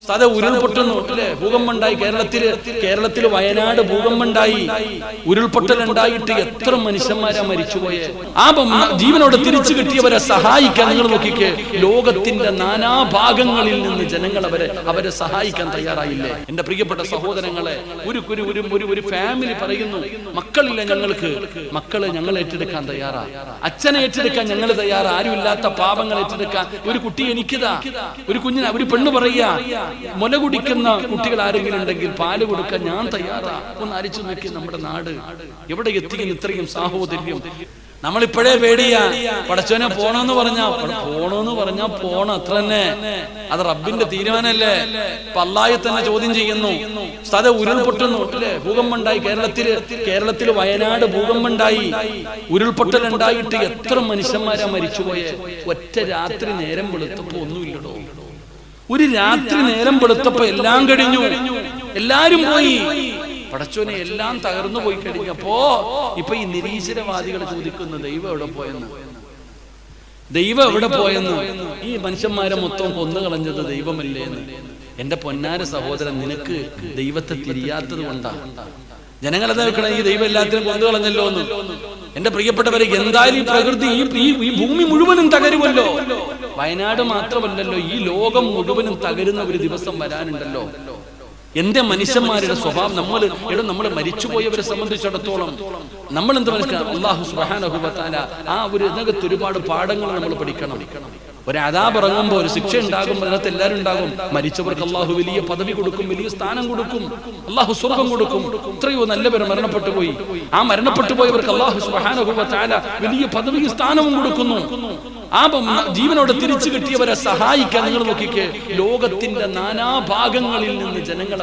അത് ഉരുൾപൊട്ടുന്നു അല്ലെ? ഭൂകമ്പമുണ്ടായി കേരളത്തില് വയനാട് ഭൂകമ്പമുണ്ടായി, ഉരുൾപൊട്ടലുണ്ടായിട്ട് എത്ര മനുഷ്യന്മാരാ മരിച്ചുപോയെ. ആ ജീവനോടെ തിരിച്ചു കിട്ടിയവരെ സഹായിക്കാൻ നിങ്ങൾ നോക്കിക്കേ, ലോകത്തിന്റെ നാനാഭാഗങ്ങളിൽ നിന്ന് ജനങ്ങൾ അവരെ സഹായിക്കാൻ തയ്യാറായില്ലേ? എന്റെ പ്രിയപ്പെട്ട സഹോദരങ്ങളെ, ഒരു ഫാമിലി പറയുന്നു, മക്കളില്ല ഞങ്ങൾക്ക്, മക്കള് ഞങ്ങൾ ഏറ്റെടുക്കാൻ തയ്യാറാ, അച്ഛനെ ഏറ്റെടുക്കാൻ ഞങ്ങൾ തയ്യാറാ, ആരുമില്ലാത്ത പാപങ്ങൾ ഏറ്റെടുക്കാൻ. ഒരു കുട്ടി എനിക്കിതാ, ഒരു കുഞ്ഞിനെ, ഒരു പെണ്ണ് പറയാ, മുല കുടിക്കുന്ന കുട്ടികൾ ആരെങ്കിലും ഉണ്ടെങ്കിൽ പാല് കൊടുക്കാൻ ഞാൻ തയ്യാറാ. ഒന്ന് അരിച്ചു നോക്കി നമ്മുടെ നാട് എവിടെ എത്തിക്കുന്ന ഇത്രയും സാഹോദര്യം. നമ്മളിപ്പോഴേ പേടിയാ, പടച്ചോനെ പോണോന്ന് പറഞ്ഞാ പോണം, അത്ര തന്നെ. അത് റബ്ബിന്റെ തീരുമാനമല്ലേ? അല്ലാഹയെ തന്നെ ചോദ്യം ചെയ്യുന്നു. അത് ഉരുൾപൊട്ടുന്നു അല്ലെ? ഭൂകമ്പമുണ്ടായി കേരളത്തില് വയനാട് ഭൂകമ്പമുണ്ടായി, ഉരുൾപൊട്ടലുണ്ടായിട്ട് എത്ര മനുഷ്യന്മാരാ മരിച്ചുപോയെ. ഒറ്റ രാത്രി നേരം വെളുത്തപ്പോ ഒന്നുമില്ലടോ. ഒരു രാത്രി നേരം വെളുത്തപ്പോ എല്ലാം കഴിഞ്ഞു, എല്ലാരും പോയി. പടച്ചോനെ, എല്ലാം തകർന്നു പോയി കഴിഞ്ഞപ്പോ ഇപ്പൊ ഈ നിരീശ്വരവാദികൾ ചോദിക്കുന്നു, ദൈവം എവിടെ പോയെന്ന്. ഈ മനുഷ്യന്മാരെ മൊത്തം കൊന്നുകളഞ്ഞത് ദൈവമല്ലേ എന്ന്. എന്റെ പൊന്നാര സഹോദരൻ, നിനക്ക് ദൈവത്തെ തിരിയാത്തത് കൊണ്ടാ ജനങ്ങളെന്താ വെക്കണേ, ഈ ദൈവം എല്ലാത്തിനും കൊന്നുകളഞ്ഞല്ലോ എന്ന്. എന്റെ പ്രിയപ്പെട്ടവരെ, എന്തായാലും പ്രകൃതി ഈ ഭൂമി മുഴുവനും തകരുമല്ലോ. വയനാട് മാത്രമല്ലല്ലോ, ഈ ലോകം മുഴുവനും തകരുന്ന ഒരു ദിവസം വരാനുണ്ടല്ലോ. എന്റെ മനുഷ്യന്മാരുടെ സ്വഭാവം, നമ്മൾ മരിച്ചുപോയവരെ സംബന്ധിച്ചിടത്തോളം നമ്മൾ എന്ത് മനസ്സിലാക്കണം? അല്ലാഹു സുബ്ഹാനഹു വ തആല ആ ഒരു ഇതിനകത്ത് ഒരുപാട് പാഠങ്ങൾ നമ്മൾ പഠിക്കണം. ഒരു അദാബ് ഇറങ്ങുമ്പോൾ, ഒരു ശിക്ഷ ഉണ്ടാകുമ്പോൾ അതിനകത്ത് എല്ലാവരും ഉണ്ടാകും. മരിച്ചവർക്ക് അല്ലാഹു വലിയ പദവി കൊടുക്കും, വലിയ സ്ഥാനം കൊടുക്കും, അല്ലാഹു സ്വർഗം കൊടുക്കും. എത്രയോ നല്ലവർ മരണപ്പെട്ടു പോയി. ആ മരണപ്പെട്ടു പോയവർക്ക് അല്ലാഹു സുബ്ഹാനഹു വ തആല വലിയ പദവിയും സ്ഥാനവും കൊടുക്കുന്നു. ആ ജീവനോടെ തിരിച്ചു കിട്ടിയവരെ സഹായിക്കാൻ നിങ്ങൾ നോക്കിക്കേ, ലോകത്തിന്റെ നാനാഭാഗങ്ങളിൽ നിന്ന് ജനങ്ങൾ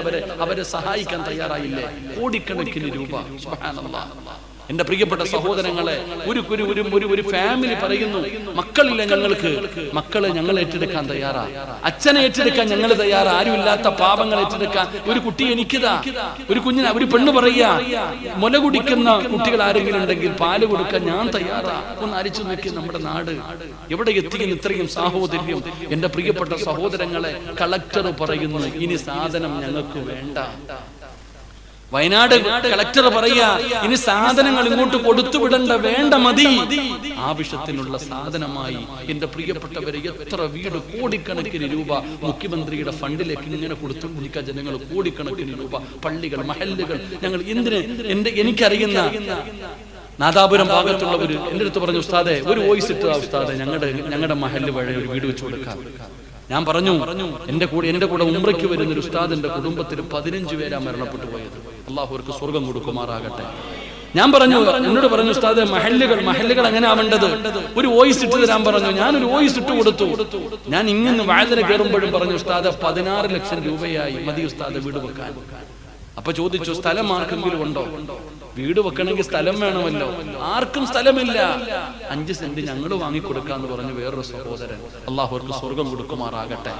അവരെ സഹായിക്കാൻ തയ്യാറായില്ലേ? കോടിക്കണക്കിന് രൂപ. സുബ്ഹാനല്ലാഹ്. എന്റെ പ്രിയപ്പെട്ട സഹോദരങ്ങളെ, ഒരു ഫാമിലി പറയുന്നു, മക്കളില്ല ഞങ്ങൾക്ക്, മക്കള് ഞങ്ങൾ ഏറ്റെടുക്കാൻ തയ്യാറാ, അച്ഛനെ ഏറ്റെടുക്കാൻ ഞങ്ങൾ തയ്യാറാ, ആരുമില്ലാത്ത പാപങ്ങൾ ഏറ്റെടുക്കാൻ. ഒരു കുട്ടി എനിക്കിതാ, ഒരു കുഞ്ഞിനെ, ഒരു പെണ്ണ് പറയാ, മുല കുടിക്കുന്ന കുട്ടികൾ ആരെങ്കിലും ഉണ്ടെങ്കിൽ പാല് കൊടുക്കാൻ ഞാൻ തയ്യാറാ. ഒന്ന് അരിച്ചു നോക്കി നമ്മുടെ നാട് എവിടെ എത്തിക്കുന്ന ഇത്രയും സാഹോദര്യം. എന്റെ പ്രിയപ്പെട്ട സഹോദരങ്ങളെ, കളക്ടർ പറയുന്നു, ഇനി സാധനം ഞങ്ങൾക്ക് വേണ്ട. വയനാട് കളക്ടർ പറയാ, ഇനി സാധനങ്ങൾ ഇങ്ങോട്ട് കൊടുത്തുവിടണ്ട, വേണ്ട, മതി. ആവശ്യത്തിനുള്ള സാധനമായി എന്റെ പ്രിയപ്പെട്ടവരെ, എത്ര വീട്, കോടിക്കണക്കിന് രൂപ മുഖ്യമന്ത്രിയുടെ ഫണ്ടിലേക്ക് ഇങ്ങനെ കൊടുത്തുകൊണ്ടിരിക്കുക ജനങ്ങൾ. കോടിക്കണക്കിന് രൂപ, പള്ളികൾ, മഹല്ലുകൾ. ഞങ്ങൾ എനിക്കറിയുന്ന നാദാപുരം ഭാഗത്തുള്ളവര് എന്റെ അടുത്ത് പറഞ്ഞു, ഉസ്താദെ ഒരു വോയിസ് ഇട്ടതാ ഉസ്താദെ, ഞങ്ങളുടെ മഹല്ല് വഴി ഒരു വീട് വെച്ച് കൊടുക്കാം. ഞാൻ പറഞ്ഞു, എന്റെ കൂടെ ഉംറയ്ക്ക് വരുന്ന ഒരു ഉസ്താദിന്റെ കുടുംബത്തിൽ 15 പേരാ മരണപ്പെട്ടു പോയത്. അല്ലാഹു അവർക്ക് സ്വർഗം കൊടുക്കുമാറാകട്ടെ. ഞാൻ എന്നോട് പറഞ്ഞു, ഉസ്താദ് മഹല്ലുകൾ എങ്ങനെ ആവേണ്ടത്, ഒരു വോയിസ് ഇട്ട് തരാൻ പറഞ്ഞു. ഞാനൊരു വോയിസ് ഇട്ട് കൊടുത്തു. ഞാൻ ഇങ്ങനെ വാഴന കയറുമ്പോഴും പറഞ്ഞു, ഉസ്താദ് 16 ലക്ഷം രൂപയായി, മതി ഉസ്താദ് വീട് വെക്കാൻ. അപ്പൊ ചോദിച്ചു, സ്ഥലം ആർക്കെങ്കിലും ഉണ്ടോ? വീട് വെക്കണമെങ്കിൽ സ്ഥലം വേണമല്ലോ. ആർക്കും സ്ഥലമില്ല. 5 സെന്റ് ഞങ്ങൾ വാങ്ങിക്കൊടുക്കാന്ന് പറഞ്ഞു വേറൊരു സഹോദരൻ. അല്ലാഹു അവർക്ക് സ്വർഗം കൊടുക്കുമാറാകട്ടെ.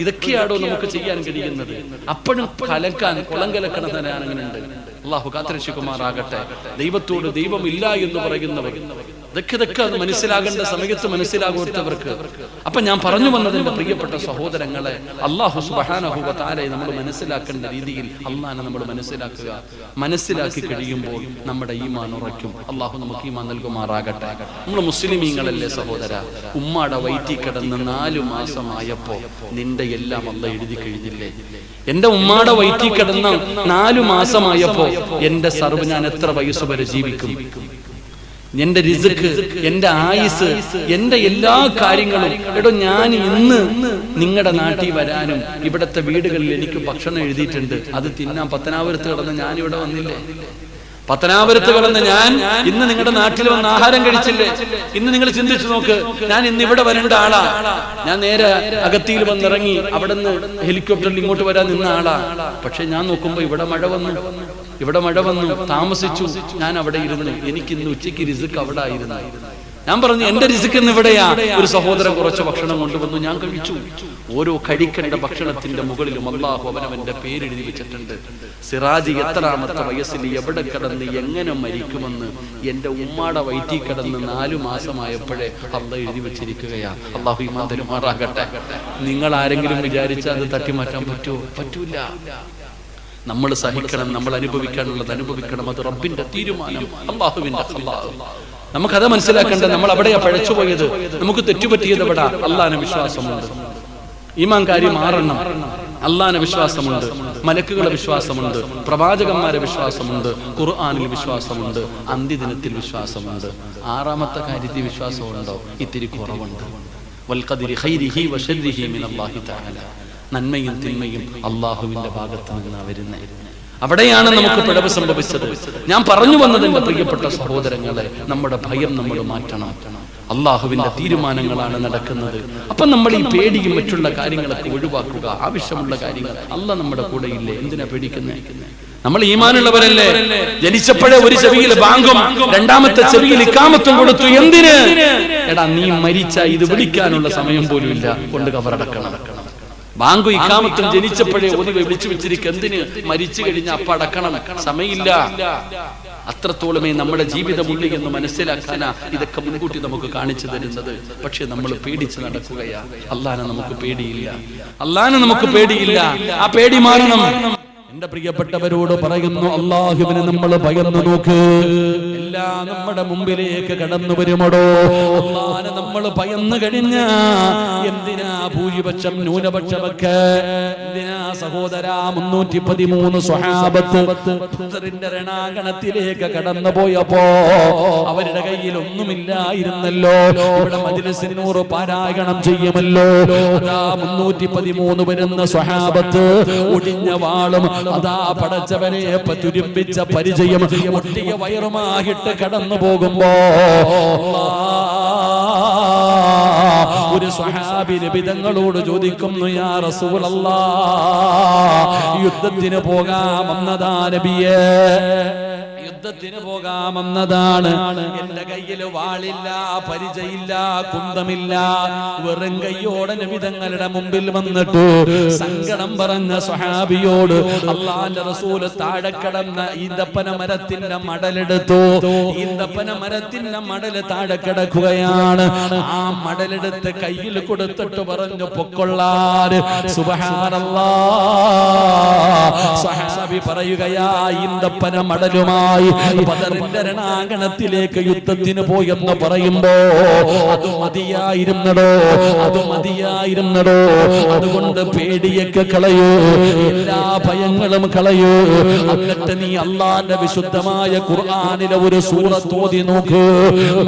ഇതൊക്കെയാണോ നമുക്ക് ചെയ്യാൻ കഴിയുന്നത്? അപ്പോഴും കുളം കലക്കണതനാണെന്നുണ്ട്. അല്ലാഹു കാത്തിരക്ഷിക്കുമാറാകട്ടെ. ദൈവത്തോട് ദൈവമില്ല എന്ന് പറയുന്നവർ, ഇതൊക്കെ അത് മനസ്സിലാകേണ്ട സമയത്ത് മനസ്സിലാകാത്തവർക്ക്. അപ്പൊ ഞാൻ പറഞ്ഞു വന്നതിന്റെ പ്രിയപ്പെട്ട സഹോദരങ്ങളെ, അല്ലാഹു സുബ്ഹാനഹു വ തആലയെ നമ്മൾ മനസ്സിലാക്കേണ്ട രീതിയിൽ അല്ലാഹനെ നമ്മൾ മനസ്സിലാക്കി കഴിയുമ്പോൾ നമ്മുടെ ഈമാൻ ഉറയ്ക്കും. അല്ലാഹു നമുക്ക് ഈമാൻ നൽകുമാറാകട്ടെ. നമ്മൾ മുസ്ലിമീങ്ങളല്ലേ സഹോദര? ഉമ്മാടെ വയറ്റിൽ കിടന്ന് 4 മാസമായപ്പോ നിന്റെ എല്ലാം അല്ലാഹ് എഴുതി കഴിഞ്ഞില്ലേ? എന്റെ ഉമ്മാടെ വയറ്റിൽ കിടന്ന 4 മാസമായപ്പോ എന്റെ സർവ്വ, ഞാൻ എത്ര വയസ്സ് വരെ ജീവിക്കും, എന്റെ റിസ്ക്, എന്റെ ആയുസ്, എന്റെ എല്ലാ കാര്യങ്ങളും. ഞാൻ ഇന്ന് നിങ്ങളുടെ നാട്ടിൽ വരാനും ഇവിടത്തെ വീടുകളിൽ എനിക്ക് ഭക്ഷണം എഴുതിയിട്ടുണ്ട്, അത് തിന്നാൻ പത്തനാപുരത്ത് കിടന്ന് ഞാൻ ഇവിടെ വന്നില്ലേ? പത്തനാപുരത്ത് കിടന്ന് ഞാൻ ഇന്ന് നിങ്ങളുടെ നാട്ടിൽ വന്ന് ആഹാരം കഴിച്ചില്ലേ? ഇന്ന് നിങ്ങൾ ചിന്തിച്ചു നോക്ക്, ഞാൻ ഇന്ന് ഇവിടെ വരേണ്ട ആളാ. ഞാൻ നേരെ അഗത്തിയിൽ വന്നിറങ്ങി, അവിടെ നിന്ന് ഹെലികോപ്റ്ററിൽ ഇങ്ങോട്ട് വരാൻ നിന്ന ആളാ. പക്ഷെ ഞാൻ നോക്കുമ്പോ ഇവിടെ മഴ വന്നു, താമസിച്ചു. ഞാൻ അവിടെ ഇരുന്നു. എനിക്ക് ഇന്ന് ഉച്ചയ്ക്ക് റിസ്ക് അവിടെ ആയിരുന്നു. ഞാൻ പറഞ്ഞു എന്റെ റിസ്ക് ഇവിടെയാ. ഒരു സഹോദരൻ കുറച്ച് ഭക്ഷണം കൊണ്ടുവന്നു, ഞാൻ കഴിച്ചു. ഓരോ കഴിക്കേണ്ട ഭക്ഷണത്തിന്റെ മുകളിലും അള്ളാഹു അവനവന്റെ പേരെഴുതി വെച്ചിട്ടുണ്ട്. സിറാജ് എത്രാമത്തെ വയസ്സിൽ എവിടെ കിടന്ന് എങ്ങനെ മരിക്കുമെന്ന് എന്റെ ഉമ്മാടെ വയറ്റിൽ കിടന്ന് 4 മാസമായപ്പോഴേ അള്ളാഹ് എഴുതി വെച്ചിരിക്കുകയാ. അള്ളാഹു ഈമാൻ തരുമാറാകട്ടെ. നിങ്ങൾ ആരെങ്കിലും വിചാരിച്ചാൽ അത് തട്ടിമാറ്റാൻ പറ്റുമോ? പറ്റൂല. നമ്മൾ സഹിക്കണം, നമ്മൾ അനുഭവിക്കാനുള്ളത് അനുഭവിക്കണം. അത് റബ്ബിന്റെ തീരുമാനം, അള്ളാഹുവിന്റെ. നമുക്കത് മനസ്സിലാക്കേണ്ട. നമ്മൾ അവിടെയാ പഴച്ചുപോയത്, നമുക്ക് തെറ്റുപറ്റിയത് എവിടാ? അള്ളാഹിനെ വിശ്വാസമുണ്ട്, ഈമാൻകാരി മാറണം. അള്ളാഹിനെ വിശ്വാസമുണ്ട്, മലക്കുകളെ വിശ്വാസമുണ്ട്, പ്രവാചകന്മാരെ വിശ്വാസമുണ്ട്, ഖുർആനിൽ വിശ്വാസമുണ്ട്, അന്ത്യദിനത്തിൽ വിശ്വാസമുണ്ട്. 6ാമത്തെ കാര്യത്തിൽ വിശ്വാസമുണ്ടോ? ഇത്തിരി കുറവുണ്ട്. വൽഖദിരി ഖൈരിഹി വശർരിഹി മിനല്ലാഹി തആല. നന്മയും തിന്മയും അള്ളാഹുവിന്റെ ഭാഗത്ത് നിന്നാണ് വരുന്നത്. അവിടെയാണ് നമുക്ക് പിഴവ് സംഭവിച്ചത്. ഞാൻ പറഞ്ഞു വന്നത് എന്റെ പ്രിയപ്പെട്ട സഹോദരങ്ങളെ, നമ്മുടെ ഭയം നമ്മൾ മാറ്റണം. അള്ളാഹുവിന്റെ തീരുമാനങ്ങളാണ് നടക്കുന്നത്. അപ്പൊ നമ്മൾ ഈ പേടിയും മറ്റുള്ള കാര്യങ്ങളൊക്കെ ഒഴിവാക്കുക. ആവശ്യമുള്ള കാര്യങ്ങൾ. അള്ളാഹ് നമ്മുടെ കൂടെ ഇല്ലേ? എന്തിനാ പേടിക്കുന്നത്? നമ്മൾ ഈമാനുള്ളവരല്ലേ? ജനിച്ചപ്പോഴേ ഒരു ചെവിയിൽ ബാങ്കും 2ാമത്തെ ചെവിയിൽ ഇഖാമത്തും കൊടുത്തു. എന്തിന്? എടാ, നീ മരിച്ച ഇത് വിളിക്കാനുള്ള സമയം പോലും ഇല്ല, കൊണ്ട് കബറടക്കണം. ബാങ്കു ഇഖാമത്തും ജനിച്ചപ്പോഴേ ഓതി വിളിച്ചു വെച്ചിരിക്കുക. എന്തിന്? മരിച്ചു കഴിഞ്ഞ അപ്പ അടക്കണം, സമയമില്ല. അത്രത്തോളമേ നമ്മുടെ ജീവിതമുള്ളി എന്ന് മനസ്സിലാക്കാനാ ഇതൊക്കെ മുൻകൂട്ടി നമുക്ക് കാണിച്ചു തരുന്നത്. പക്ഷെ നമ്മൾ പേടിച്ച് നടക്കുകയാ. അള്ളാനെ നമുക്ക് പേടിയില്ല, അള്ളാനെ നമുക്ക് പേടിയില്ല. ആ പേടി മാറണം. എന്റെ പ്രിയപ്പെട്ടവരോട് പറയുന്നു, അള്ളാഹുവിനെ നമ്മൾ ഭയന്നു നോക്ക്. എല്ലാം നമ്മുടെ മുമ്പിലേക്ക് കടന്നു വരുമടോ. അള്ളാഹനെ നമ്മൾ ഭയന്നു കഴിഞ്ഞ എന്തിനാ ഭൂരിപക്ഷം ന്യൂനപക്ഷമൊക്കെ? എന്തിനാ സഹോദരാ 313 സ്വഹാബത്ത് ബദറിന്റെ രണാങ്കണത്തിലേക്ക് കടന്നു പോയപ്പോ അവരുടെ കയ്യിൽ ഒന്നുമില്ലായിരുന്നല്ലോ. ഇവിടെ മജ്‌ലിസിൽ 100 പാരായണം ചെയ്യുമല്ലോ. 313 വരുന്ന സ്വഹാബത്ത് ഒടിഞ്ഞ വാളും അതാ പടച്ചവനെ തുരുമ്പിച്ച പരിചയം ഒട്ടിയ വയറുമായിട്ട് കടന്നു പോകുമ്പോ ഒരു സ്വഹാബി നബിതങ്ങളോട് ചോദിക്കുന്നു, യാ റസൂലല്ലാഹ്, യുദ്ധത്തിന് പോകാമെന്നതാ നബിയേ, യുദ്ധത്തിന് പോകാമെന്നതാണ്. എന്റെ കയ്യിൽ വാളില്ല, പരിചയില്ല, കുന്തമില്ല. വെറും കയ്യോടെ നബിതങ്ങളുടെ മുമ്പിൽ വന്നിട്ട് സങ്കടം പറഞ്ഞ സ്വഹാബിയോട് അല്ലാഹുവിന്റെ റസൂൽ താഴെ കിടന്ന ഈന്തപ്പന മരത്തിന്റെ മടലെടുത്തു. ഈന്തപ്പന മരത്തിന്റെ മടല് താഴെ കിടക്കുകയാണ്. ആ മടലെടുത്ത് കയ്യിൽ കൊടുത്തിട്ട് പറഞ്ഞു, പൊക്കൊള്ളാൻ. സുബ്ഹാനല്ലാഹ്. സ്വഹാബി പറയുകയാ, ഈന്തപ്പന മടലുമായി ബദറിന്റെ രണാങ്കണത്തിലേക്ക് യുദ്ധത്തിന് പോയെന്ന് പറയുമ്പോ അത് മതിയായിരുന്നടോ, അത് മതിയായിരുന്നടോ. അതുകൊണ്ട് പേടിയൊക്കെ കളയൂ, എല്ലാ ഭയങ്ങളും കളയൂ. എന്നിട്ട് നീ അല്ലാഹുവിന്റെ വിശുദ്ധമായ ഖുർആനിലെ ഒരു സൂറത്ത് ഓതി നോക്ക്.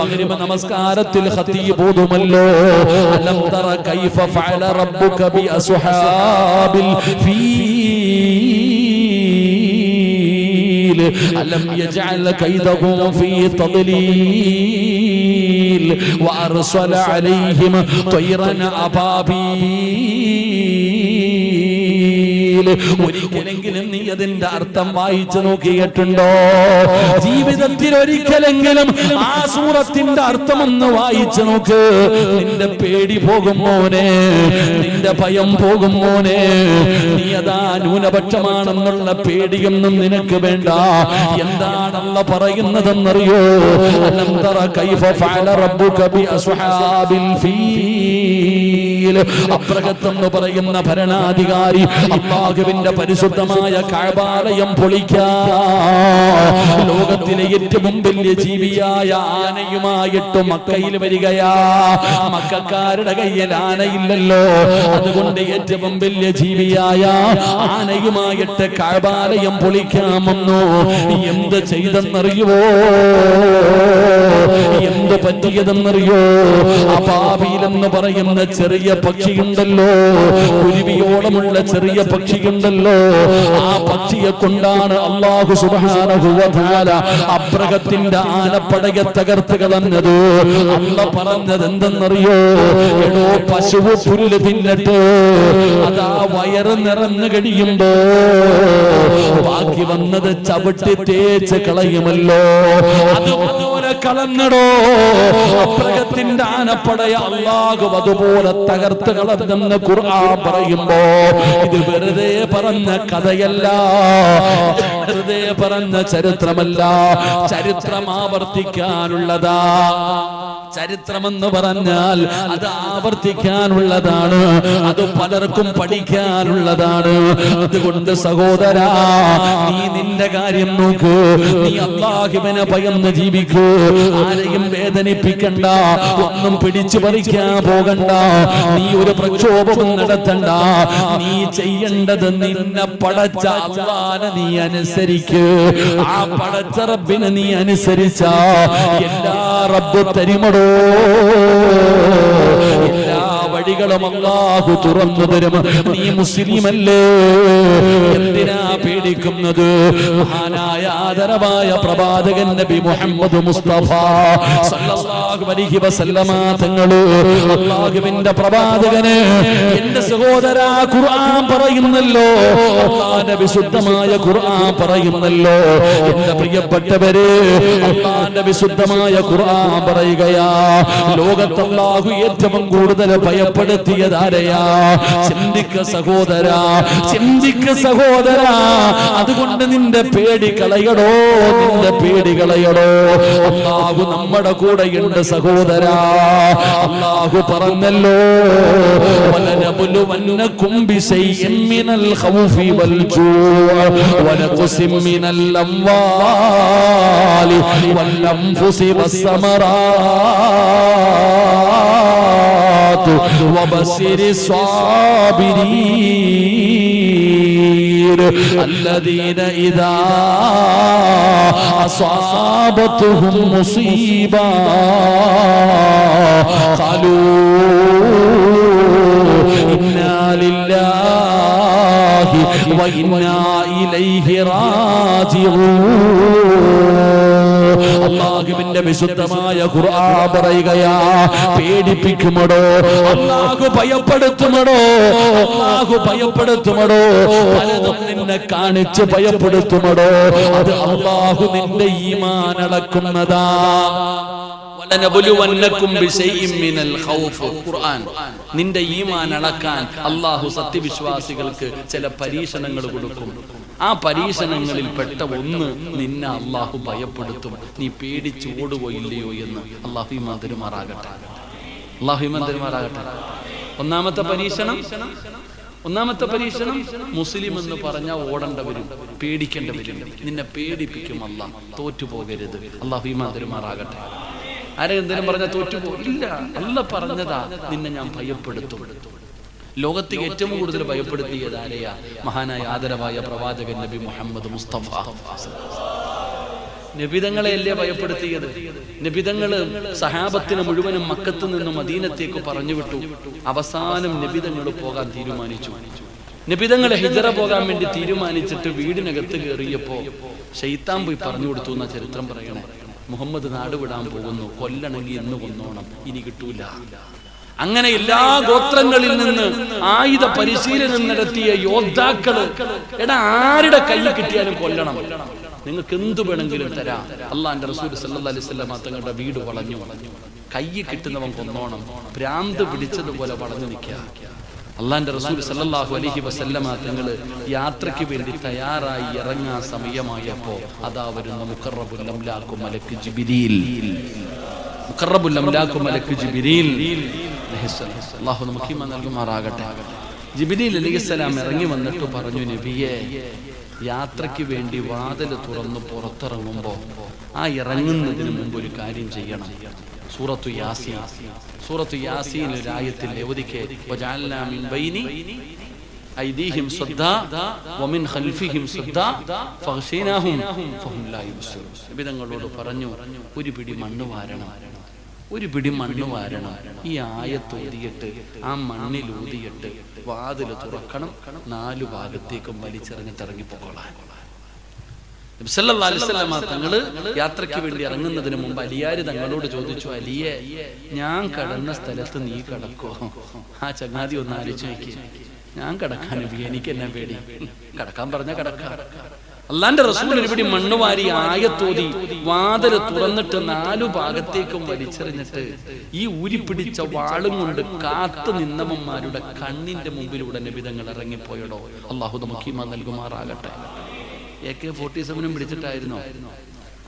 മഗ്രിബ് നമസ്കാരത്തിൽ ഖതീബ് ഓതുമല്ലോ, അലം തറ കൈഫ ഫഅല റബ്ബുക ബി അസ്ഹാബിൽ ഫീൽ അലം യജഅൽ കൈദഹും ഫീ തദ്ലീൽ വഅർസല അലൈഹിം ത്വയ്റൻ അബാബീൽ. ഒരിക്കലെങ്കിലും നീ അതിന്റെ അർത്ഥം വായിച്ചു നോക്കിയിട്ടുണ്ടോ? ജീവിതത്തിൽ ഒരിക്കലെങ്കിലും ആ സൂറത്തിന്റെ അർത്ഥം ഒന്ന് വായിച്ചു നോക്ക്. നിന്റെ പേടി പോകും മോനെ, നിന്റെ ഭയം പോകും മോനെ. നീ അതാ ന്യൂനപക്ഷമാണെന്നുള്ള പേടിയൊന്നും നിനക്ക് വേണ്ട. എന്താണല്ല പറയുന്നതെന്നറിയോ? അലം തറ കൈഫ ഫഅല റബ്ബുക ബി അസ്ഹാബിൽ ഫീൽ. അബ്രഹത്തെന്ന് പറയുന്ന ഭരണാധികാരി അല്ലാഹുവിന്റെ പരിശുദ്ധമായ കഅബാലയം പൊളിക്കാൻ ലോകത്തിലെ ഏറ്റവും വലിയ ജീവിയായ ആനയുമായിട്ട് മക്കയിൽ വരികയാ. മക്കക്കാരുടെ കയ്യിൽ ആനയില്ലല്ലോ, അതുകൊണ്ട് ഏറ്റവും വലിയ ജീവിയായ ആനയുമായിട്ട് കഅബാലയം പൊളിക്കാൻ വന്നു. എന്ത് ചെയ്തെന്നറിയുവോ? എന്ത് പറ്റിയതെന്നറിയോ? അബാബീലെന്ന് പറയുന്ന ചെറിയ പക്ഷിയുണ്ടല്ലോ, കുരുവിയോളമുള്ള ചെറിയ പക്ഷിയുണ്ടല്ലോ, ആ പക്ഷിയെ കൊണ്ടാണ് അല്ലാഹു സുബ്ഹാനഹു വ തആല അബ്രഹത്തിന്റെ ആനപ്പടയെ തകർത്ത് കളഞ്ഞത്. അല്ലാഹ് പറഞ്ഞത് എന്തെന്നറിയോ? എടോ, പശുവ് പുല്ല് തിന്നിട്ട് അതാ വയറ് നിറഞ്ഞു കഴിയുമ്പോ ബാക്കി വന്നത് ചവിട്ടി തേച്ച് കളയുമല്ലോ. അതുപോലെ അതുപോലെ കളഞ്ഞടോ. അപ്രകത്തിന്റെ ആനപ്പടയ അല്ലാഹു അതുപോലെ തകർത്ത് കളഞ്ഞെന്ന് ഖുർആൻ പറയുമ്പോ ഇത് വെറുതെ പറഞ്ഞ കഥയല്ല, വെറുതെ പറഞ്ഞ ചരിത്രമല്ല, ചരിത്രം ആവർത്തിക്കാനുള്ളതാ. ചരിത്രമെന്ന് പറഞ്ഞാൽ അത് ആവർത്തിക്കാനുള്ളതാണ്, അത് പലർക്കും പഠിക്കാനുള്ളതാണ്. അതുകൊണ്ട് സഹോദരാ, നീ നിന്റെ കാര്യം നോക്കൂ, നീ അല്ലാഹുവിനെ ഭയന്ന് ജീവിക്കൂ. ആരെയും വേദനിപ്പിക്കണ്ട, ഒന്നും പിടിച്ചു പറിക്കാൻ പോകണ്ട, നീ ഒരു പ്രക്ഷോഭവും നടത്തണ്ട. നീ ചെയ്യേണ്ടത് നിന്നെ പടച്ച അല്ലാഹുവിനെ നീ അനുസരിക്കൂ. ആ പടച്ച റബ്ബിനെ നീ അനുസരിച്ച എല്ലാ റബ്ബ് തരുമടോ. എല്ലാ വഴികളും അല്ലാഹു തുറന്നു തരും. നീ മുസ്ലിമല്ലേ, എന്തിനാ പേടിക്കുന്നത്? മഹാനായ ആദരവായ പ്രവാചകൻ നബി മുഹമ്മദ് മുസ്തഫ സല്ലല്ലാഹു അലൈഹി വസല്ലമ തങ്ങള്, അല്ലാഹുവിന്റെ പ്രവാചകന്, എന്റെ സഹോദരാ, ഖുർആൻ പറയുന്നല്ലോ, അല്ലാഹുവിന്റെ വിശുദ്ധമായ ഖുർആൻ പറയുന്നല്ലോ. എന്റെ പ്രിയപ്പെട്ടവരെ, അല്ലാഹുവിന്റെ വിശുദ്ധമായ ഖുർആൻ പറയുകയാ, ലോകത്ത് അല്ലാഹു ഏറ്റവും കൂടുതൽ ഭയപ്പെടുത്തിയതാരെയാ? ചിന്തിക്ക സഹോദരാ, ചിന്തിക്ക സഹോദരാ. അതുകൊണ്ട് നിന്റെ പേടി കളയടോ, നിന്റെ പേടി കളയടോ. അല്ലാഹു നമ്മുടെ കൂടെയുണ്ട് സഹോദരാ. അല്ലാഹു പറഞ്ഞല്ലോ, വലനബുലുവന്നകും ബിശൈഇൻ മിനൽ ഖൗഫി വൽ ജൂഅ വനഖ്സിൻ മിനൽ അംവാലി വൽ അൻഫുസി വസ്സമറാത്ത് വബശിരി الصابرين الذين إذا أصابتهم مصيبة قالوا إنا لله وإنا إليه راجعون. അല്ലാഹുവിന്റെ വിശുദ്ധമായ ഖുർആൻ പറയുകയാ, പേടിപ്പിക്കുമടോ, അല്ലാഹു ഭയപ്പെടുത്തുമടോ, അല്ലാഹു ഭയപ്പെടുത്തുമടോ. പലതും നിന്നെ കാണിച്ച് ഭയപ്പെടുത്തുമടോ. അത് അല്ലാഹു നിന്റെ ഈമാൻ അളക്കുന്നതാ. നിന്റെ ഈമാൻ അളക്കാൻ അല്ലാഹു സത്യവിശ്വാസികൾക്ക് ചില പരീക്ഷണങ്ങൾ കൊടുക്കും. ആ പരീക്ഷണങ്ങളിൽ പെട്ട ഒന്ന് നിന്നെ അല്ലാഹു ഭയപ്പെടുത്തും. നീ പേടിച്ച് ഓടുകയില്ലയോ എന്ന് അല്ലാഹു ഈമാൻ തരുമാറാകട്ടെ, അല്ലാഹു ഈമാൻ തരുമാറാകട്ടെ. ഒന്നാമത്തെ പരീക്ഷണം മുസ്ലിം എന്ന് പറഞ്ഞാൽ ഓടേണ്ടവരും പേടിക്കേണ്ടവരും. നിന്നെ പേടിപ്പിക്കും അല്ലാഹ്. തോറ്റുപോകരുത്, അല്ലാഹു ഈമാൻ തരുമാറാകട്ടെ. ആരെ എന്തെങ്കിലും പറഞ്ഞാൽ തോറ്റുപോകില്ല. അല്ലാഹ് പറഞ്ഞതാ, നിന്നെ ഞാൻ ഭയപ്പെടുത്തും. ലോകത്ത് ഏറ്റവും കൂടുതൽ ഭയപ്പെടുത്തിയത് ആരെയാ? മഹാനായ ആദരവായ പ്രവാചകൻ നബി മുഹമ്മദ് മുസ്തഫ. നബിതങ്ങളെയല്ലേ ഭയപ്പെടുത്തിയത്? നബിതങ്ങള് സഹാബത്തിനെ മുഴുവനും മക്കത്ത് നിന്ന് മദീനത്തേക്ക് പറഞ്ഞു വിട്ടു. അവസാനം നബിതങ്ങൾ പോകാൻ തീരുമാനിച്ചു. നബിതങ്ങളെ ഹിജറ പോകാൻ വേണ്ടി തീരുമാനിച്ചിട്ട് വീടിനകത്ത് കയറിയപ്പോ ശൈത്താൻ പോയി പറഞ്ഞു കൊടുത്തു എന്ന ചരിത്രം പറയണേ. മുഹമ്മദ് നാട് വിടാൻ പോകുന്നു, കൊല്ലണമെങ്കിൽ എന്ന് കൊന്നോണം, ഇനി കിട്ടൂല. അങ്ങനെ എല്ലാ ഗോത്രങ്ങളിൽ നിന്ന് ആയുധ പരിശീലനം നടത്തിയ യോദ്ധാക്കള്, എടാ ആരുടെ കൈ കിട്ടിയാലും കൊല്ലണം, നിങ്ങൾക്ക് എന്തു വേണമെങ്കിലും തരാം. അള്ളാന്റെ റസൂൽ സല്ലല്ലാഹു അലൈഹി വസല്ലം തങ്ങളുടെ വീട് വളഞ്ഞു. കൈ കിട്ടുന്നവൻ കൊന്നോണം. ഭ്രാന്ത് പിടിച്ചതുപോലെ വളഞ്ഞു നിൽക്കുക. അള്ളാന്റെ റസൂൽ സല്ലല്ലാഹു അലൈഹി വസല്ലം തങ്ങള് യാത്രയ്ക്ക് വേണ്ടി തയ്യാറായി ഇറങ്ങാൻ സമയമായപ്പോ അതാ വരുന്ന മുഖറബുൽ അംലാഖു മലക്ക് ജിബ്രീൽ. മുഖറബുൽ അംലാഖു മലക്ക് ജിബ്രീൽ അല്ലാഹു നമുക്ക് ഈമാൻ നൽകുമാറാകട്ടെ. ജിബ്രീൽ അലൈഹിസ്സലാം ഇറങ്ങി വന്നിട്ട് പറഞ്ഞു, നബിയെ, യാത്രയ്ക്ക് വേണ്ടി വാതിൽ തുറന്ന് പുറത്തിറങ്ങുമ്പോ ആ ഇറങ്ങുന്നതിന് മുമ്പ് ഒരു കാര്യം ചെയ്യണം. സൂറത്തു യാസീൻ, സൂറത്തു യാസീൻ ഒരു ആയത്തിൽ ഓതിക്കെ, വജഅൽനാ മിൻ ബൈനി ഐദീഹിം സദ്ദാ വമിൻ ഖൽഫിഹിം സദ്ദാ ഫഗ്ശീനാഹും ഫഹും ലാ യുബ്സിറൂൻ. നബിതങ്ങളോട് പറഞ്ഞു, ഒരു പിടി മണ്ണ് വാരണം, ഒരു പിടി മണ്ണ് വാരണം. ഈ ആയത്ത് ഓതിയിട്ട് ആ മണ്ണിൽ ഊതിയിട്ട് വാതിൽ തുറക്കണം, 4 ഭാഗത്തേക്കും വലിച്ചെറിഞ്ഞിട്ടിറങ്ങിപ്പോകൊള്ളാൻ. നബി സല്ലല്ലാഹു അലൈഹി വസല്ലം തങ്ങള് യാത്രയ്ക്ക് വേണ്ടി ഇറങ്ങുന്നതിന് മുമ്പ് അലിയാര് തങ്ങളോട് ചോദിച്ചു, അലിയെ, ഞാൻ കടന്ന സ്ഥലത്ത് നീ കടക്കോ? ആ ചങ്ങാതി ഒന്ന് ആലോചിച്ച് നോക്കി. ഞാൻ കടക്കാൻ നബി, എനിക്ക് എന്നാ പേടി? കടക്കാൻ പറഞ്ഞ കടക്കാം. അള്ളാന്റെ റസൂൽ ഇവിടെ മണ്ണുവാരി ആയത്തോതി വാതില് തുറന്നിട്ട് 4 ഭാഗത്തേക്കും വലിച്ചെറിഞ്ഞിട്ട് ഈ ഊരിപ്പിടിച്ച വാളും കൊണ്ട് കാത്തു നിന്നവന്മാരുടെ കണ്ണിന്റെ മുമ്പിലൂടെ നബിതങ്ങൾ ഇറങ്ങിപ്പോയടോ. അള്ളാഹു നമുക്ക് ഈമാൻ നൽകുമാറാകട്ടെ. AK-47 പിടിച്ചിട്ടായിരുന്നോ?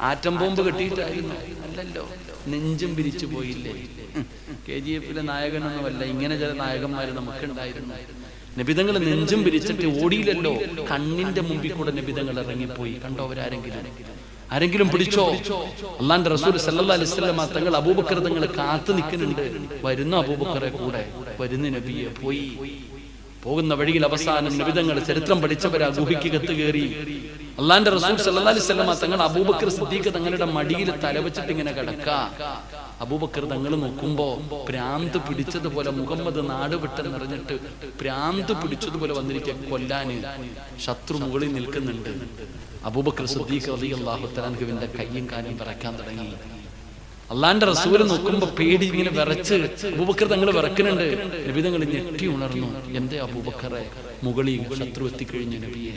Atom bomb കെട്ടിയിട്ടായിരുന്നു? അല്ലല്ലോ, നെഞ്ചും പിരിച്ചു പോയില്ലേ? KGF നായകനൊന്നുമല്ല, ഇങ്ങനെ ചില നായകന്മാര് നമുക്കുണ്ടായിരുന്നു. നബിതങ്ങൾ നെഞ്ചും പിരിച്ചിട്ട് ഓടിയില്ലല്ലോ, കണ്ണിന്റെ മുമ്പിൽ കൂടെ നബിതങ്ങൾ ഇറങ്ങിപ്പോയി. കണ്ടോ ആരെങ്കിലും പിടിച്ചോ? അള്ളാന്റെ റസൂൽ സല്ലല്ലാഹു അലൈഹി വസല്ലം തങ്ങൾ അബൂബക്കർ തങ്ങൾ കാത്തു നിൽക്കുന്നുണ്ട്. വരുന്ന അബൂബക്കറെ കൂടെ വരുന്ന നബിയെ പോയി. പോകുന്ന വഴിയിൽ അവസാനം നബിതങ്ങൾ ചരിത്രം പഠിച്ചവരാ ഗുഹയ്ക്കകത്ത് കയറി. അള്ളാന്റെ റസൂൽ സല്ലല്ലാഹു അലൈഹി വസല്ലം തങ്ങൾ അബൂബക്കർ സിദ്ദീഖ് തങ്ങളുടെ മടിയിൽ തലവെച്ചിട്ട് ഇങ്ങനെ കിടക്ക. അബൂബക്കർ തങ്ങൾ നോക്കുമ്പോ ഭ്രാന്ത് പിടിച്ചതുപോലെ മുഹമ്മദ് നാട് വിട്ടെന്നറിഞ്ഞിട്ട് ഭ്രാന്ത് പിടിച്ചതുപോലെ വന്നിരിക്കുക കൊല്ലാന് ശത്രു മുകളിൽ നിൽക്കുന്നുണ്ട്. അബൂബക്കർ സിദ്ദീഖ് റളിയല്ലാഹു തആല അൻഹുവിന്റെ കയ്യും കാലും വിറയ്ക്കാൻ തുടങ്ങി. അള്ളാന്റെ റസൂൽ നോക്കുമ്പോ പേടി ഇങ്ങനെ വിറച്ച് അബൂബക്കർ തങ്ങൾ വിറക്കുന്നുണ്ട്. നബി തങ്ങൾ ഞെട്ടി ഉണർന്നു. എന്തേ അബൂബക്കറെ? മുകളിൽ ശത്രു എത്തിക്കഴിഞ്ഞ നബിയെ,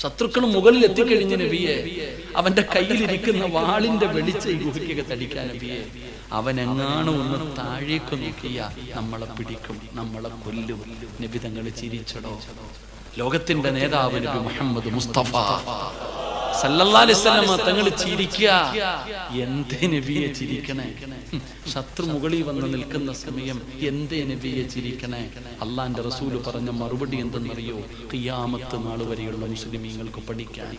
ശത്രുക്കൾ മുകളിൽ എത്തിക്കഴിഞ്ഞ നബിയെ, അവന്റെ കയ്യിലിരിക്കുന്ന വാളിന്റെ വെളിച്ച ഈ ഗുഹയ്ക്കകത്ത് അടിക്കാൻ നബിയെ. അവൻ എങ്ങാനും ഒന്ന് താഴേക്ക് നോക്കിയ നമ്മളെ പിടിക്കും, നമ്മളെ കൊല്ലും. നബി തങ്ങൾ ചിരിച്ചടോ. ലോകത്തിന്റെ നേതാവ് നബി മുഹമ്മദ് മുസ്തഫ സല്ലല്ലാഹു അലൈഹി വസല്ലം തങ്ങൾ ചിരിക്കുക. എന്തേ നബിയെ ചിരിക്കണേ? ശത്രു മുകളിൽ വന്ന് നിൽക്കുന്ന സമയം എന്തേ നബിയെ ചിരിക്കണേ? അള്ളാന്റെ റസൂല് പറഞ്ഞ മറുപടി എന്തെന്നറിയോ? ഖിയാമത്ത് നാൾ വരെയുള്ള മുസ്ലിമീങ്ങൾക്ക് പഠിക്കാൻ.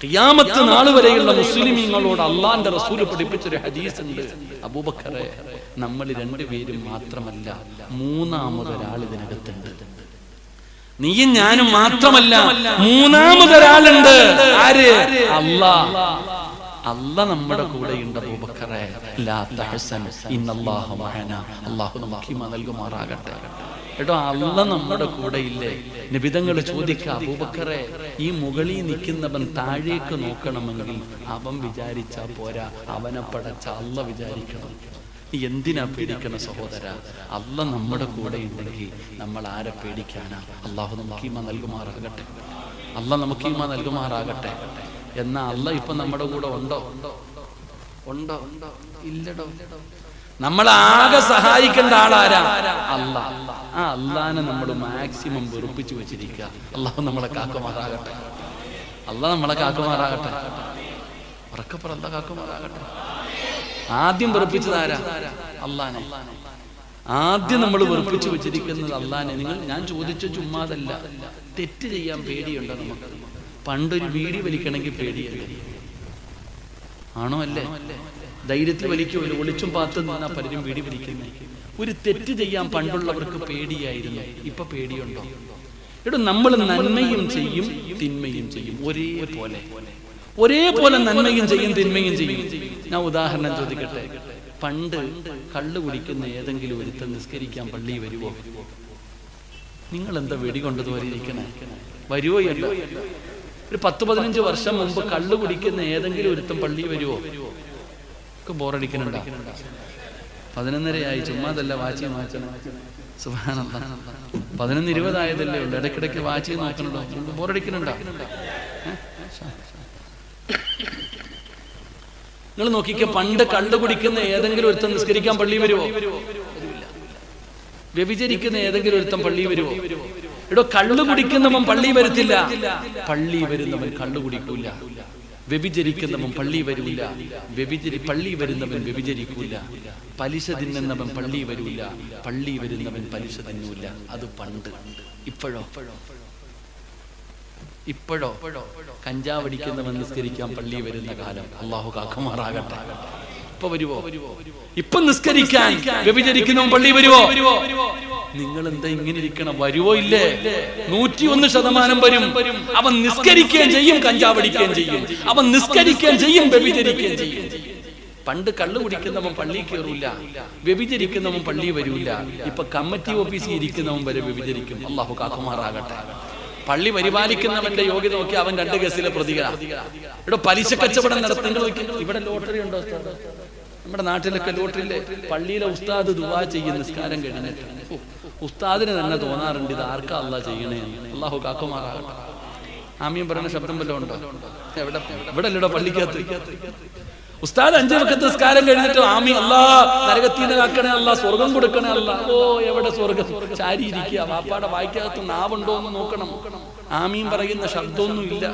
ഖിയാമത്ത് നാൾ വരെയുള്ള മുസ്ലിമീങ്ങളോട് അള്ളാന്റെ റസൂല് പഠിപ്പിച്ചൊരു ഹദീസ് ഉണ്ട്. അബൂബക്കറെ, നമ്മൾ രണ്ടുപേരും മാത്രമല്ല, മൂന്നാമതൊരാൾ ഇതിനകത്തുണ്ട്. നീയും ഞാനും മാത്രമല്ല, മൂന്നാമതൊരാളുണ്ട്. ആര്? അല്ലാഹ്. അല്ലാഹ് നമ്മുടെ കൂടെയുണ്ട് അബൂബക്കറെ. ലാ തഹസൻ ഇന്നല്ലാഹ മഅനാ. അല്ലാഹു നമുക്ക് ഈമാൻ നൽകുമാറാകട്ടെ. കേട്ടോ, അല്ലാഹ് നമ്മുടെ കൂടെ ഇല്ലേ? നബിതങ്ങൾ ചോദിക്കുക, അബൂബക്കറെ, ഈ മുകളിൽ നിൽക്കുന്നവൻ താഴേക്ക് നോക്കണമെങ്കിൽ അവൻ വിചാരിച്ചാ പോരാ, അവനെ പടച്ച അല്ലാഹ് വിചാരിക്കണം. എന്തിനാ പേടിക്കണ സഹോദര? അല്ലാഹ് നമ്മുടെ കൂടെ ഉണ്ടെങ്കിൽ നമ്മൾ ആരെ പേടിക്കാനാ? അല്ലാഹു നമുക്ക് ഈമാൻ നൽകുമാറാകട്ടെ. അല്ലാഹ് നമുക്ക് ഈമാൻ നൽകുമാറാകട്ടെ. എന്നാ അല്ലാഹ് ഇപ്പൊ നമ്മുടെ കൂടെ ഉണ്ടോ? ഇല്ലടോ. നമ്മളാകെ സഹായിക്കേണ്ട ആളാരാ? അല്ലാഹ്. ആ അല്ലാഹനെ നമ്മൾ മാക്സിമം വെറുപ്പിച്ചു വെച്ചിരിക്കുക. അല്ലാഹു നമ്മളെ കാക്കുമാറാകട്ടെ. അല്ലാഹ് നമ്മളെ കാക്കുമാറാകട്ടെ. ഉറക്കപ്പുറ അല്ലാഹ് കാക്കുമാറാകട്ടെ. ആദ്യം വെറുപ്പിച്ചത് ആരാ? അല്ലാഹനെ. ആദ്യം നമ്മൾ വെറുപ്പിച്ചു വെച്ചിരിക്കുന്നത് അല്ലാഹനെ. ഞാൻ ചോദിച്ച ചുമ്മാതല്ല. തെറ്റ് ചെയ്യാൻ പേടിയുണ്ടോ നമുക്ക്? പണ്ടൊരു വീടി വലിക്കണമെങ്കിൽ പേടിയല്ലേ? ആണോ? അല്ലേ? ധൈര്യത്തിൽ വലിക്കുമല്ലോ. ഒളിച്ചും പാത്ത് നിന്നാ പലരും വീടി വലിക്കുന്നത്. ഒരു തെറ്റ് ചെയ്യാൻ പണ്ടുള്ളവർക്ക് പേടിയായിരുന്നു. ഇപ്പൊ പേടിയുണ്ടോ? എടോ, നമ്മൾ നന്മയും ചെയ്യും തിന്മയും ചെയ്യും ഒരേപോലെ നന്മയും ചെയ്യും തിന്മയും ചെയ്യും. ഞാൻ ഉദാഹരണം ചോദിക്കട്ടെ. പണ്ട് കള്ളു കുടിക്കുന്ന ഏതെങ്കിലും ഒരുത്തൻ നിസ്കരിക്കാൻ പള്ളി വരുവോ? നിങ്ങൾ എന്താ വെടികൊണ്ടതുപോലെ ഇരിക്കണേ? വരുവോ? അല്ല. ഒരു 10-15 വർഷം മുമ്പ് കള്ളു കുടിക്കുന്ന ഏതെങ്കിലും ഒരുത്തൻ പള്ളി വരുവോ? ബോറടിക്കുന്നുണ്ടോ? 11:30 ചുമ്മാതല്ല വാച്ച് നോക്കണം. സുബ്ഹാനല്ലാഹ്, 11:20 ആയതല്ലേ ഉള്ളൂ. ഇടയ്ക്കിടയ്ക്ക് വാച്ച് നോക്കണല്ലോ. ബോറടിക്കുന്നുണ്ടോ? നിങ്ങൾ നോക്കിക്കേ, പണ്ട് കള്ളു കുടിക്കുന്ന ഏതെങ്കിലും ഒരുത്തൻ നിസ്കരിക്കാൻ പള്ളി വരുവോ? വ്യഭിചരിക്കുന്ന ഏതെങ്കിലും ഒരുത്തൻ പള്ളി വരുവോ? എടോ, കള്ളു കുടിക്കുന്നവൻ പള്ളി വരത്തില്ല. പള്ളി വരുന്നവൻ കള്ളു കുടിക്കൂല. വ്യഭിചരിക്കുന്നവൻ പള്ളി വരൂല. പള്ളി വരുന്നവൻ വ്യഭിചരിക്കൂല. പലിശ തിന്നുന്നവൻ പള്ളി വരൂല. പള്ളി വരുന്നവൻ പലിശ തിന്നൂല. അത് പണ്ട്. ഇപ്പോഴോ കഞ്ചാവടിക്കുന്നവൻ നിസ്കരിക്കാൻ പള്ളി വരുന്ന കാലം. അല്ലാഹു കാക്കുമാറാകട്ടെ. ഇപ്പൊ വരുവോ? ഇപ്പൊ നിസ്കരിക്കാൻ വ്യഭിചരിക്കുന്നവൻ പള്ളി വരുവോ? നിങ്ങൾ എന്താ ഇങ്ങനെ ഇരിക്കണം? വരുവോ? ഇല്ലേ? 101% വരും. അവൻ നിസ്കരിക്കുകയും ചെയ്യും, കഞ്ചാവടിക്കുകയും ചെയ്യും. അവൻ നിസ്കരിക്കുകയും ചെയ്യും, വ്യഭിചരിക്കുകയും ചെയ്യും. പണ്ട് കള്ളു കുടിക്കുന്നവൻ പള്ളി കയറൂല, വ്യഭിചരിക്കുന്നവൻ പള്ളി വരൂല. ഇപ്പൊ കമ്മിറ്റി ഓഫീസിൽ ഇരിക്കുന്നവൻ വരെ വ്യഭിചരിക്കും. അല്ലാഹു കാക്കുമാറാകട്ടെ. പള്ളി പരിപാലിക്കുന്നവന്റെ യോഗ്യത നോക്കി അവൻ 2 കേസിലെ പ്രതികളാണ്. ഇവിടെ പലിശ കച്ചവടം നടത്തുന്ന ഇവിടെ ലോട്ടറി ഉണ്ടോ? നമ്മുടെ നാട്ടിലൊക്കെ ലോട്ടറിയില്ലേ? പള്ളിയിലെ ഉസ്താദ് ദുആ ചെയ്യുന്ന നിസ്കാരം കഴിഞ്ഞിട്ട് ഉസ്താദിന് തന്നെ തോന്നാറുണ്ട് ഇത് ആർക്കാ അല്ലാഹ് ചെയ്യണേ. അല്ലാഹു കാക്കുമാറാകട്ടെ. ആമീൻ പറയുന്ന ശബ്ദം വല്ലതും ഉണ്ടോ? എവിടെ ഇവിടെ അല്ലടോ പള്ളിക്കകത്ത്. ഉസ്താദ് 5 വഖത്ത് നിസ്കാരം കഴിഞ്ഞിട്ട് ആമീൻ അല്ലാ നരകത്തീനെ ആക്കണേ അല്ലാ, സ്വർഗം കൊടുക്കണേ അല്ലാ. ഓ എവിടെ സ്വർഗം? ചാരി ഇരിക്കുക. വാപ്പാടെ വായിക്കകത്ത് നാവുണ്ടോ എന്ന് നോക്കണം. ആമീൻ പറയുന്ന ശബ്ദമൊന്നും ഇല്ല.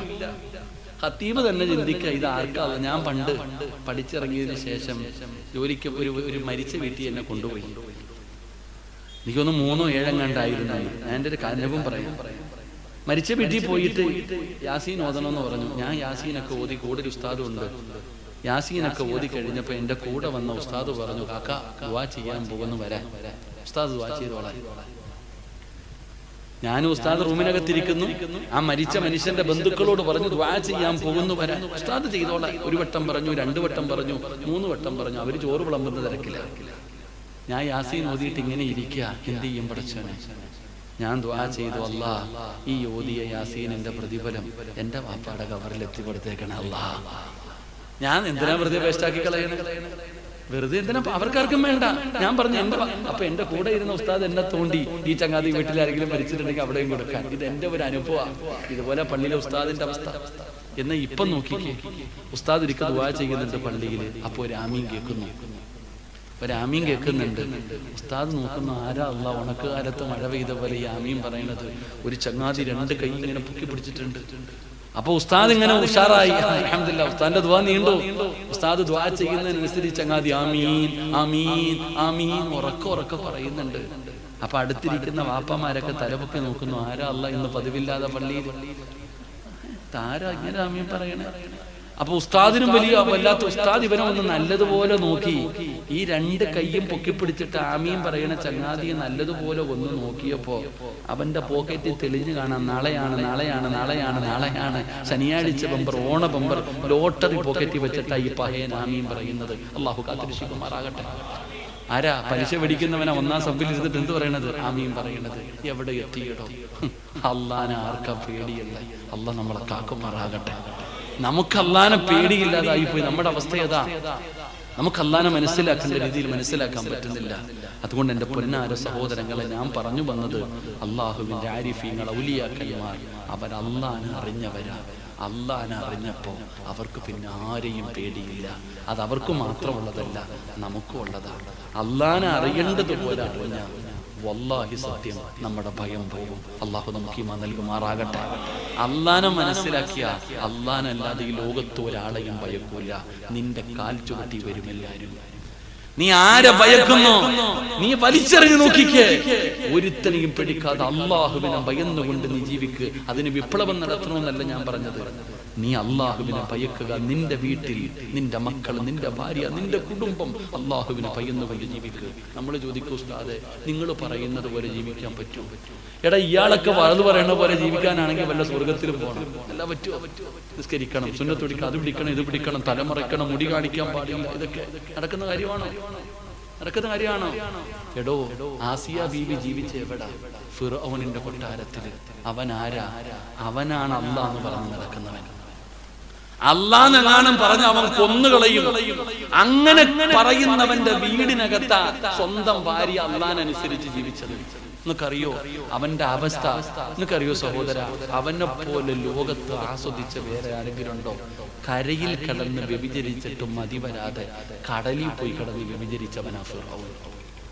ഖത്തീബ് തന്നെ ചിന്തിക്കുക, ഇത് ആർക്കാണ്? ഞാൻ പണ്ട് പഠിച്ചിറങ്ങിയതിന് ശേഷം ജോലിക്ക് ഒരു മരിച്ച വീട്ടിൽ എന്നെ കൊണ്ടുപോയി. എനിക്കൊന്ന് 3 or 7 കണ്ടായിരുന്നു. ഞാൻ എൻ്റെ ഒരു അനുഭവം പറയാം. മരിച്ച വീട്ടിൽ പോയിട്ട് യാസീൻ ഓതണമെന്ന് പറഞ്ഞു. ഞാൻ യാസീനൊക്കെ ഓതി, കൂടെ ഒരു ഉസ്താദും ഉണ്ട്. യാസീനൊക്കെ ഓതി കഴിഞ്ഞപ്പോൾ എൻ്റെ കൂടെ വന്ന ഉസ്താദ് പറഞ്ഞു, കാക്ക ദുആ ചെയ്യാൻ പോകുന്നു, വരാൻ. ഉസ്താദ് ദുആ ചെയ്തോളാം. ഞാനും ഉസ്താദ് റൂമിനകത്തിരിക്കുന്നു. ആ മരിച്ച മനുഷ്യന്റെ ബന്ധുക്കളോട് പറഞ്ഞു ദുആ ചെയ്യാൻ പോകുന്നു, വരാൻ. ഉസ്താദ് ചെയ്തോളാം. 1 വട്ടം പറഞ്ഞു, 2 വട്ടം പറഞ്ഞു, 3 വട്ടം പറഞ്ഞു. അവര് ചോറ് വിളമ്പുന്ന തിരക്കില്ല. ഞാൻ യാസീൻ ഓതിയിട്ട് ഇങ്ങനെ ഇരിക്കുക. എന്ത് ചെയ്യും പടച്ചോനെ? ഞാൻ ദുആ ചെയ്തു, അല്ലാ ഈ ഓതിയ യാസീനിന്റെ പ്രതിഫലം എൻ്റെ വാപ്പാടെ കവറിൽ എത്തിപ്പെടുത്തേക്കണം അല്ലാ. ഞാൻ എന്തിനാ വെറുതെ വേസ്റ്റാക്കി കളയണേ? വെറുതെ എന്തിനാ? അവർക്കാർക്കും വേണ്ട. ഞാൻ പറഞ്ഞു അപ്പൊ എന്റെ കൂടെ ഇരുന്ന ഉസ്താദ് എന്നെ തോണ്ടി, ഈ ചങ്ങാതി വീട്ടിലാരെങ്കിലും മരിച്ചിട്ടുണ്ടെങ്കിൽ അവിടെയും കൊടുക്കാൻ. ഇത് എന്റെ ഒരു അനുഭവമാണ്. ഇതുപോലെ പള്ളിയിലെ ഉസ്താദിന്റെ അവസ്ഥ. എന്നാൽ ഇപ്പം നോക്കിക്കേ, ഉസ്താദ് ഒരിക്കൽ ദുആ ചെയ്യുന്നുണ്ട് പള്ളിയിൽ. അപ്പോൾ ഒരു ആമീൻ കേൾക്കുന്നു. ഒരു ആമീൻ കേൾക്കുന്നുണ്ട്. ഉസ്താദ് നോക്കുന്നു, ആരാ അല്ലാ ഉണക്ക് കാലത്ത് മഴ പെയ്ത പോലെ ഈ ആമീൻ പറയണത്? ഒരു ചങ്ങാതി 2 കൈ ഇങ്ങനെ പൊക്കി പിടിച്ചിട്ടുണ്ട്. അപ്പൊ ഉസ്താദ് ഇങ്ങനെ ഉഷാറായി. അൽഹംദുലില്ലാഹ്, ഉസ്താദിന്റെ ദുആ നീണ്ടു. ഉസ്താദ് ദുആ ചെയ്യുന്നതിനനുസരിച്ച് ചങ്ങാതി ആമീൻ ആമീൻ ആമീൻ ഉറക്കെ പറയുന്നുണ്ട്. അപ്പൊ അടുത്തിരിക്കുന്ന വാപ്പമാരൊക്കെ തലപൊക്കി നോക്കുന്നു, ആരാ അല്ലാ ഇന്ന് പതിവില്ലാതെ പള്ളിയിൽ താരാ ഇങ്ങനെ ആമീൻ പറയണേ? അപ്പൊ ഉസ്താദിനും വലിയ വല്ലാത്ത. ഉസ്താദ് ഇവനെ ഒന്ന് നല്ലതുപോലെ നോക്കി. ഈ 2 കൈയും പൊക്കിപ്പിടിച്ചിട്ട് ആമീൻ പറയണ ചങ്ങാതിയെ നല്ലതുപോലെ ഒന്ന് നോക്കിയപ്പോ അവന്റെ പോക്കറ്റിൽ തെളിഞ്ഞു കാണാം, നാളെയാണ് നാളെയാണ് നാളെയാണ് നാളെയാണ്, ശനിയാഴ്ച ബമ്പർ, ഓണ ബമ്പർ, ലോട്ടറി പോക്കറ്റിൽ വെച്ചിട്ടാ ഈ പഹയൻ ആമീൻ പറയുന്നത്. അള്ളാഹു കാത്തിരക്ഷിക്കുമാറാകട്ടെ. ആരാ? പലിശ പിടിക്കുന്നവനാ 1ാം സബ്ബിൽ ഇരുന്നിട്ട് എന്ത് പറയണത്? ആമീൻ പറയണത്. എവിടെ എത്തിയിടോ? അള്ളാനെ ആർക്കാ പേടിയല്ല? അള്ളാഹ് നമ്മളെ കാക്കുമാറാകട്ടെ. നമുക്ക് അള്ളാനെ പേടിയില്ലാതായിപ്പോയി. നമ്മുടെ അവസ്ഥ ഏതാ? നമുക്ക് അള്ളാനെ മനസ്സിലാക്കേണ്ട രീതിയിൽ മനസ്സിലാക്കാൻ പറ്റുന്നില്ല. അതുകൊണ്ട് എൻ്റെ പൊന്നാര സഹോദരങ്ങളെ, ഞാൻ പറഞ്ഞു വന്നത്, അള്ളാഹുവിൻ്റെ ആരിഫീങ്ങൾ, ഔലിയാക്കന്മാർ, അവർ അള്ളാനെ അറിഞ്ഞവരാ. അള്ളാനെ അറിഞ്ഞപ്പോൾ അവർക്ക് പിന്നെ ആരെയും പേടിയില്ല. അത് അവർക്ക് മാത്രമുള്ളതല്ല, നമുക്കും ഉള്ളതാണ്. അള്ളാനെ അറിയേണ്ടതുപോലെ അറിഞ്ഞ വല്ലാഹി സത്യം നമ്മുടെ ഭയം പോകും. അള്ളാഹു നമുക്ക് ഈമാൻ നൽകുമാറാകട്ടെ. അള്ളാനെ മനസ്സിലാക്കിയ അള്ളാനല്ലാതെ ഈ ലോകത്ത് ഒരാളെയും ഭയക്കൂല. നിന്റെ കാൽ ചുവട്ടി വരും എല്ലാവരും. നീ ആരെ ഭയക്കുന്നു? നീ വലിച്ചെറിഞ്ഞു നോക്കിക്കേ. ഒരുത്തനെയും പിടിക്കാതെ അള്ളാഹുവിനെ ഭയന്നുകൊണ്ട് നീ ജീവിക്ക്. അതിന് വിപ്ലവം നടത്തണമെന്നല്ല ഞാൻ പറഞ്ഞത്. നീ അള്ളാഹുവിനെ ഭയക്കുക. നിന്റെ വീട്ടിൽ നിന്റെ മക്കൾ, നിന്റെ ഭാര്യ, നിന്റെ കുടുംബം അള്ളാഹുവിനെ ഭയന്നുകൊണ്ട് ജീവിക്കുക. നമ്മൾ ചോദിക്കൂ, ഉസ്താദേ നിങ്ങൾ പറയുന്നത് പോലെ ജീവിക്കാൻ പറ്റുമോ? എടാ, ഇയാളൊക്കെ വലതു പറയണ പോലെ ജീവിക്കാനാണെങ്കിൽ വല്ല സ്വർഗത്തിലും പോകണം. എല്ലാം പറ്റുമോ? നിസ്കരിക്കണം, സുന്നത്ത് പിടിക്കണം, അത് പിടിക്കണം, ഇത് പിടിക്കണം, തലമറയ്ക്കണം, മുടി കാണിക്കാൻ പാടില്ല. ഇതൊക്കെ നടക്കുന്ന കാര്യമാണോ? നടക്കുന്ന കാര്യമാണോ? എടോ, ആസിയ ബീവി ജീവിച്ച എവിടാ? ഫിർഔനിന്റെ കൊട്ടാരത്തില്. അവൻ ആരാ? അവനാണ് അല്ലാഹ് എന്ന് പറഞ്ഞ് നടക്കുന്നവൻ. അല്ലാഹെങ്ങാനും പറഞ്ഞ് അവൻ കൊന്നുകളയും. അങ്ങനെ പറയുന്നവന്റെ വീടിനകത്ത സ്വന്തം ഭാര്യ അല്ലാഹ്നനുസരിച്ച് ജീവിച്ചത്. നിനക്കറിയോ അവന്റെ അവസ്ഥ? നിനക്കറിയോ സഹോദര, അവനെ പോലെ ലോകത്ത് ആസ്വദിച്ച വേറെ ആരെങ്കിലും ഉണ്ടോ? കരയിൽ കിടന്ന് വ്യഭിചരിച്ചിട്ടും മതി വരാതെ കടലിൽ പോയി കിടന്ന് വ്യഭിചരിച്ചവനാ ഫിർഔൻ.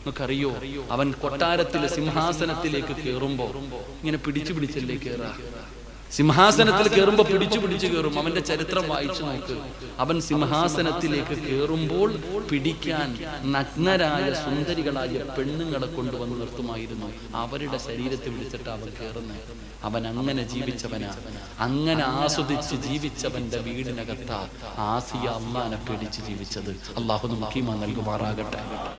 നിനക്കറിയോ അവൻ കൊട്ടാരത്തിലെ സിംഹാസനത്തിലേക്ക് കയറുമ്പോ ഇങ്ങനെ പിടിച്ചു പിടിച്ചല്ലേ കയറാ? സിംഹാസനത്തിൽ കയറുമ്പോ പിടിച്ചു കയറും. അവന്റെ ചരിത്രം വായിച്ചു നോക്ക്. അവൻ സിംഹാസനത്തിലേക്ക് കയറുമ്പോൾ പിടിക്കാൻ നഗ്നരായ സുന്ദരികളായ പെണ്ണുങ്ങളെ കൊണ്ടുവന്ന് നിർത്തുമായിരുന്നു. അവരുടെ ശരീരത്തിൽ പിടിച്ചിട്ട് അവൻ കയറുന്നത്. അവൻ അങ്ങനെ ജീവിച്ചവനാ. അങ്ങനെ ആസ്വദിച്ച് ജീവിച്ചവന്റെ വീടിനകത്താ ആസിയ അല്ലാഹനെ പേടിച്ച് ജീവിച്ചത്. അല്ലാഹു നമുക്ക് ഈമാൻ നൽകുമാറാകട്ടെ.